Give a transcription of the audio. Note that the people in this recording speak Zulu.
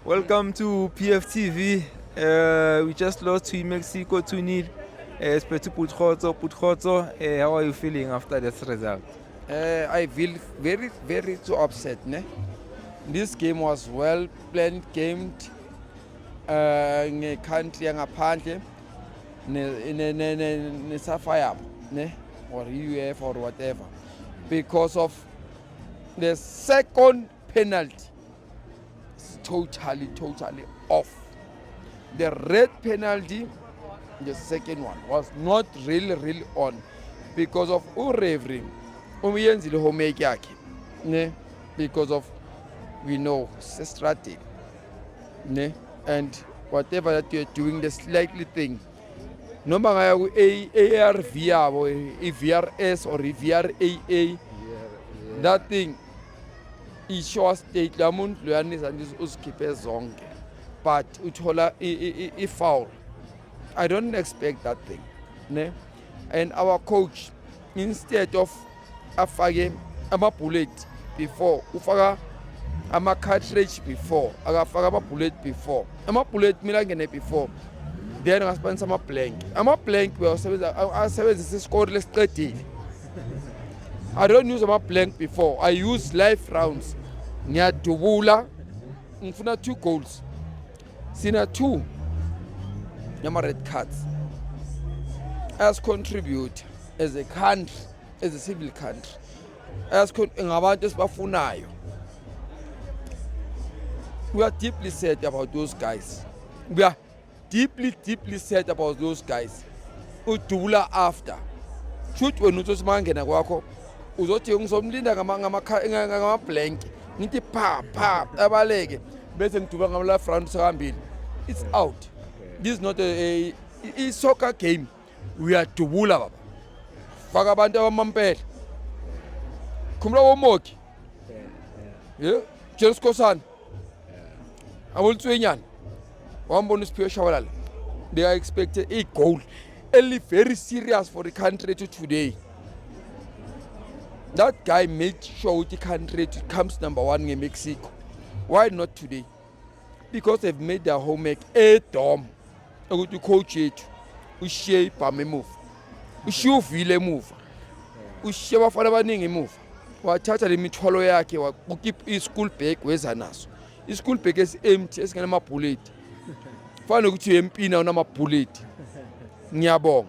Welcome to PFTV. We just lost to Mexico 2-0. Spetu Putkotso. How are you feeling after this result? I feel very too upset. Ne? This game was well planned game country ngaphandle ne Sapphire ne or UF or whatever because of the second penalty. It's totally off. The red penalty, the second one, was not really on because of uReferee umyenzile homework yakhe ne because of we know it's a strategy ne and whatever that you're doing the slightly thing noma ngaya ku ARV yabo VRS or VRAA that thing isho state la muntu loyanisa nje usikhiphe zonke but uthola I foul. I don't expect that thing ne and our coach instead of afake ama-bullet before ufaka ama-cartridge before akafaka ama-bullet before ama-bullet mina angene before then ngasibonisa ama-blank asebenzisa isikori lesiqedile. I don't use ama-blank before, I use live rounds. Ngiyadubula ngifuna 2 goals sina 2 yama-red cards as contribute as a country, as a civil country, as ngabantu esibafunayo. We are deeply sad about those guys. We are deeply sad about those guys. Udubula after shoot wena uthi simangena kwakho uzothi ngizomlinda ngama-blank ngithi pha abaleke bese ngiduba ngama front sekambili. It's out. This is not a soccer game. We are dubula baba. Faka abantu abamampela. Khumula womoki. Yeah. James Kosana. Abultswenyana. Wambona uSiphiwe Shabalala. They are expected a goal. Only very serious for the country today. That guy made sure the country comes number 1 in Mexico. Why not today? Because they've made their homework a dom. Ukuthi coach yethu ushiye ibhame emuva. Ushiye uvile emuva. Ushiye abafana abaningi emuva. Wathatha lemithwalo yakhe wakukhipha i-school bag weza naso. I-school bag esi-empty esingenama bullet. Fanele ukuthi empina unama bullet. Ngiyabonga.